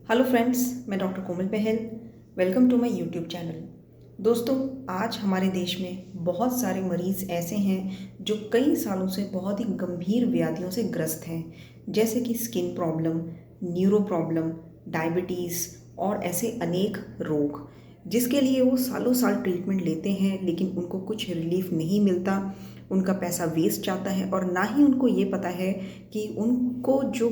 Hello friends, मैं doctor Komal Bahl. Welcome to my YouTube channel. दोस्तों, आज हमारे देश में बहुत सारे मरीज़ ऐसे हैं जो कई सालों से बहुत ही गंभीर व्याधियों से ग्रस्त हैं, जैसे कि skin problem, neuro problem, diabetes और ऐसे अनेक रोग, जिसके लिए वो सालों साल ट्रीटमेंट लेते हैं लेकिन उनको कुछ रिलीफ नहीं मिलता। उनका पैसा वेस्ट जाता है और ना ही उनको ये पता है कि उनको जो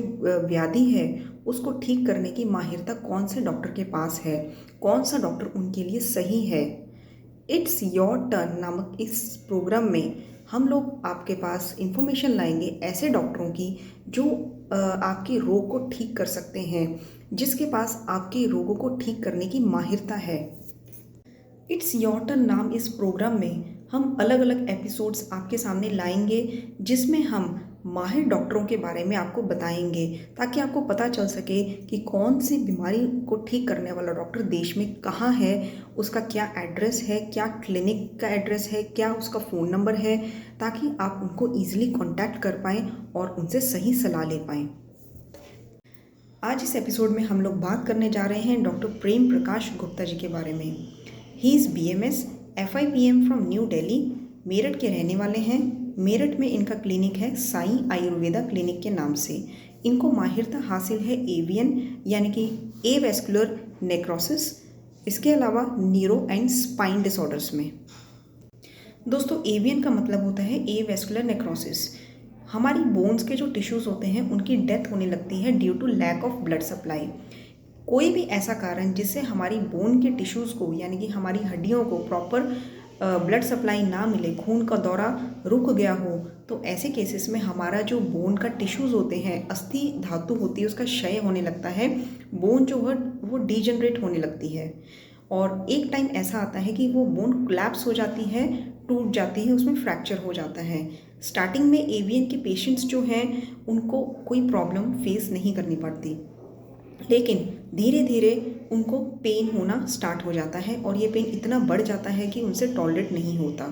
व्याधि है उसको ठीक करने की माहिरता कौन से डॉक्टर के पास है, कौन सा डॉक्टर उनके लिए सही है। इट्स योर टर्न नामक इस प्रोग्राम में हम लोग आपके पास इंफॉर्मेशन लाएंगे ऐसे डॉक्टरों की जो आपके रोग को ठीक कर सकते हैं, जिसके पास आपके रोगों को ठीक करने की माहिरता है। इट्स योर टर्न नाम इस प्रोग्राम में हम अलग अलग एपिसोड्स आपके सामने लाएंगे, जिसमें हम माहिर डॉक्टरों के बारे में आपको बताएंगे, ताकि आपको पता चल सके कि कौन सी बीमारी को ठीक करने वाला डॉक्टर देश में कहाँ है, उसका क्या एड्रेस है, क्या क्लिनिक का एड्रेस है, क्या उसका फ़ोन नंबर है, ताकि आप उनको ईजिली कॉन्टैक्ट कर पाएँ और उनसे सही सलाह ले पाएँ। आज इस एपिसोड में हम लोग बात करने जा रहे हैं डॉक्टर प्रेम प्रकाश गुप्ता जी के बारे में। He is BMS FIPM from new Delhi, Meerut के रहने वाले हैं। मेरठ में इनका क्लिनिक है साईं आयुर्वेदा क्लिनिक के नाम से। इनको माहिरता हासिल है एवियन यानी कि एवेस्कुलर नेक्रोसिस, इसके अलावा न्यूरो एंड स्पाइन डिसऑर्डर्स में। दोस्तों, एवियन का मतलब होता है एवेस्कुलर नेक्रोसिस। हमारी बोन्स के जो टिश्यूज़ होते हैं उनकी डेथ होने लगती है due to lack of blood supply. कोई भी ऐसा कारण जिससे हमारी बोन के टिश्यूज़ को यानी कि हमारी हड्डियों को प्रॉपर ब्लड सप्लाई ना मिले, खून का दौरा रुक गया हो, तो ऐसे केसेस में हमारा जो बोन का टिश्यूज़ होते हैं, अस्थि धातु होती है, उसका क्षय होने लगता है। बोन जो है वो डिजनरेट होने लगती है और एक टाइम ऐसा आता है कि वो बोन कोलैप्स हो जाती है, टूट जाती है, उसमें फ्रैक्चर हो जाता है। स्टार्टिंग में एवियन के पेशेंट्स जो हैं उनको कोई प्रॉब्लम फेस नहीं करनी पड़ती, लेकिन धीरे धीरे उनको पेन होना स्टार्ट हो जाता है और ये पेन इतना बढ़ जाता है कि उनसे टॉलरेट नहीं होता।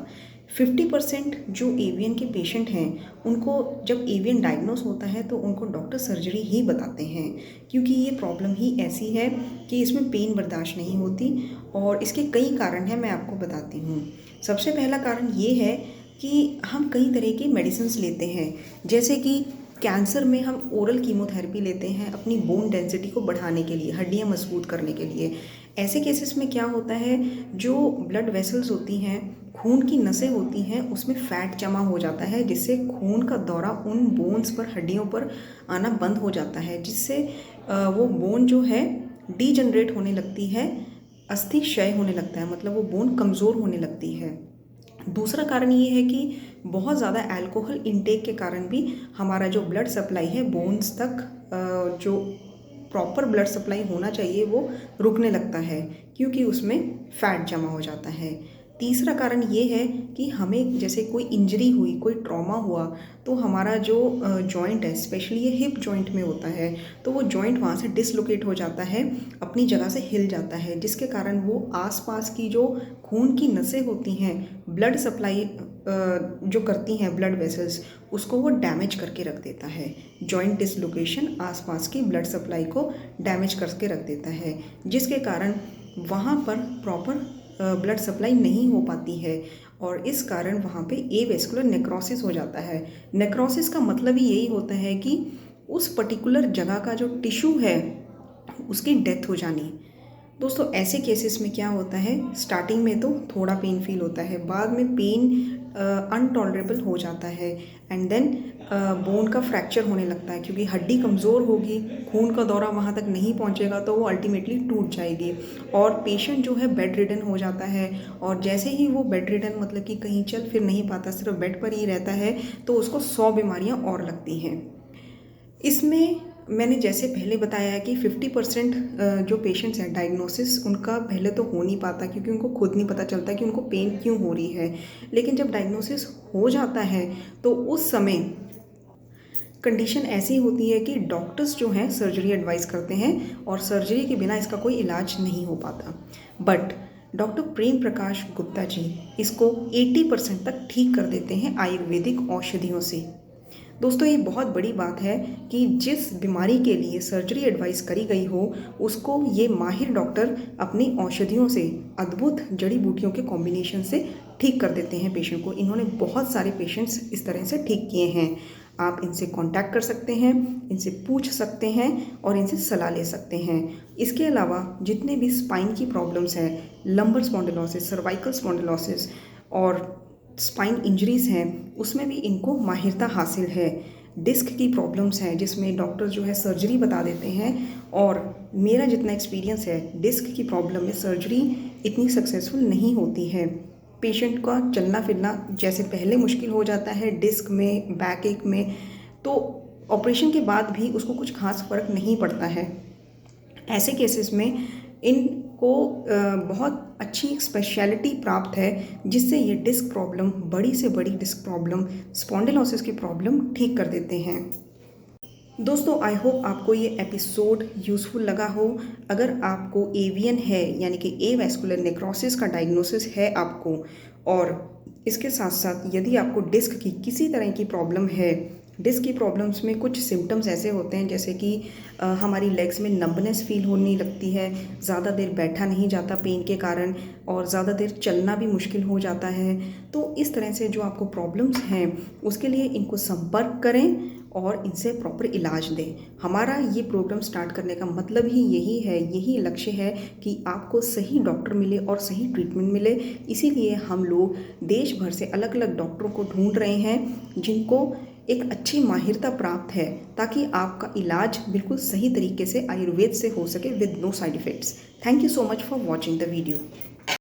50% जो एवियन के पेशेंट हैं उनको जब एवियन डायग्नोस होता है तो उनको डॉक्टर सर्जरी ही बताते हैं, क्योंकि ये प्रॉब्लम ही ऐसी है कि इसमें पेन बर्दाश्त नहीं होती। और इसके कई कारण हैं, मैं आपको बताती हूँ। सबसे पहला कारण ये है कि हम कई तरह की मेडिसिन्स लेते हैं, जैसे कि कैंसर में हम ओरल कीमोथेरेपी लेते हैं अपनी बोन डेंसिटी को बढ़ाने के लिए, हड्डियाँ मजबूत करने के लिए। ऐसे केसेस में क्या होता है, जो ब्लड वेसल्स होती हैं, खून की नसें होती हैं, उसमें फ़ैट जमा हो जाता है, जिससे खून का दौरा उन बोन्स पर, हड्डियों पर आना बंद हो जाता है, जिससे वो बोन जो है डीजनरेट होने लगती है, अस्थि क्षय होने लगता है, मतलब वो बोन कमज़ोर होने लगती है। दूसरा कारण ये है कि बहुत ज़्यादा अल्कोहल इंटेक के कारण भी हमारा जो ब्लड सप्लाई है बोन्स तक, जो प्रॉपर ब्लड सप्लाई होना चाहिए वो रुकने लगता है, क्योंकि उसमें फ़ैट जमा हो जाता है। तीसरा कारण ये है कि हमें जैसे कोई इंजरी हुई, कोई ट्रॉमा हुआ, तो हमारा जो जॉइंट है, स्पेशली ये हिप जॉइंट में होता है, तो वो जॉइंट वहाँ से डिसलोकेट हो जाता है, अपनी जगह से हिल जाता है, जिसके कारण वो आसपास की जो खून की नसें होती हैं, ब्लड सप्लाई जो करती हैं ब्लड वेसल्स, उसको वो डैमेज करके रख देता है। जॉइंट डिसलोकेशन आसपास की ब्लड सप्लाई को डैमेज करके रख देता है, जिसके कारण वहाँ पर प्रॉपर ब्लड सप्लाई नहीं हो पाती है और इस कारण वहाँ पे एवेस्कुलर नेक्रोसिस हो जाता है। नेक्रोसिस का मतलब ही यही होता है कि उस पर्टिकुलर जगह का जो टिश्यू है उसकी डेथ हो जानी। दोस्तों, ऐसे केसेस में क्या होता है, स्टार्टिंग में तो थोड़ा पेन फील होता है, बाद में पेन अनटॉलरेबल हो जाता है एंड देन बोन का फ्रैक्चर होने लगता है, क्योंकि हड्डी कमज़ोर होगी, खून का दौरा वहाँ तक नहीं पहुँचेगा तो वो अल्टीमेटली टूट जाएगी और पेशेंट जो है बेड रिडन हो जाता है। और जैसे ही वो बेड रिडन मतलब कि कहीं चल फिर नहीं पाता, सिर्फ बेड पर ही रहता है, तो उसको 100 बीमारियाँ और लगती हैं। इसमें मैंने जैसे पहले बताया है कि 50% जो पेशेंट्स हैं डायग्नोसिस उनका पहले तो हो नहीं पाता, क्योंकि उनको खुद नहीं पता चलता कि उनको पेन क्यों हो रही है। लेकिन जब डायग्नोसिस हो जाता है तो उस समय कंडीशन ऐसी होती है कि डॉक्टर्स जो हैं सर्जरी एडवाइस करते हैं और सर्जरी के बिना इसका कोई इलाज नहीं हो पाता। बट डॉक्टर प्रेम प्रकाश गुप्ता जी इसको 80% तक ठीक कर देते हैं आयुर्वेदिक औषधियों से। दोस्तों ये बहुत बड़ी बात है कि जिस बीमारी के लिए सर्जरी एडवाइस करी गई हो उसको ये माहिर डॉक्टर अपनी औषधियों से, अद्भुत जड़ी बूटियों के कॉम्बिनेशन से ठीक कर देते हैं पेशेंट को। इन्होंने बहुत सारे पेशेंट्स इस तरह से ठीक किए हैं। आप इनसे कांटेक्ट कर सकते हैं, इनसे पूछ सकते हैं और इनसे सलाह ले सकते हैं। इसके अलावा जितने भी स्पाइन की प्रॉब्लम्स हैं, लंबर स्पॉन्डिलोसिस, सर्वाइकल स्पॉन्डिलोसिस और स्पाइन इंजरीज़ हैं, उसमें भी इनको माहिरता हासिल है। डिस्क की प्रॉब्लम्स हैं जिसमें डॉक्टर जो है सर्जरी बता देते हैं, और मेरा जितना एक्सपीरियंस है डिस्क की प्रॉब्लम में सर्जरी इतनी सक्सेसफुल नहीं होती है। पेशेंट का चलना फिरना जैसे पहले मुश्किल हो जाता है डिस्क में, बैक एक में, तो ऑपरेशन के बाद भी उसको कुछ खास फ़र्क नहीं पड़ता है। ऐसे केसेस में इनको बहुत अच्छी स्पेशलिटी प्राप्त है जिससे ये डिस्क प्रॉब्लम, बड़ी से बड़ी डिस्क प्रॉब्लम, स्पॉन्डिलोसिस की प्रॉब्लम ठीक कर देते हैं। दोस्तों आई होप आपको ये एपिसोड यूज़फुल लगा हो। अगर आपको एवीएन है यानी कि एवास्कुलर नेक्रोसिस का डायग्नोसिस है आपको, और इसके साथ साथ यदि आपको डिस्क की किसी तरह की प्रॉब्लम है, डिस्क की प्रॉब्लम्स में कुछ सिम्टम्स ऐसे होते हैं जैसे कि हमारी लेग्स में नंबनेस फील होने लगती है, ज़्यादा देर बैठा नहीं जाता पेन के कारण, और ज़्यादा देर चलना भी मुश्किल हो जाता है। तो इस तरह से जो आपको प्रॉब्लम्स हैं उसके लिए इनको संपर्क करें और इनसे प्रॉपर इलाज दें। हमारा ये प्रोग्राम स्टार्ट करने का मतलब ही यही है, यही लक्ष्य है कि आपको सही डॉक्टर मिले और सही ट्रीटमेंट मिले। इसीलिए हम लोग देश भर से अलग अलग डॉक्टरों को ढूंढ रहे हैं जिनको एक अच्छी माहिरता प्राप्त है, ताकि आपका इलाज बिल्कुल सही तरीके से आयुर्वेद से हो सके with no side effects. Thank you so much for watching the video.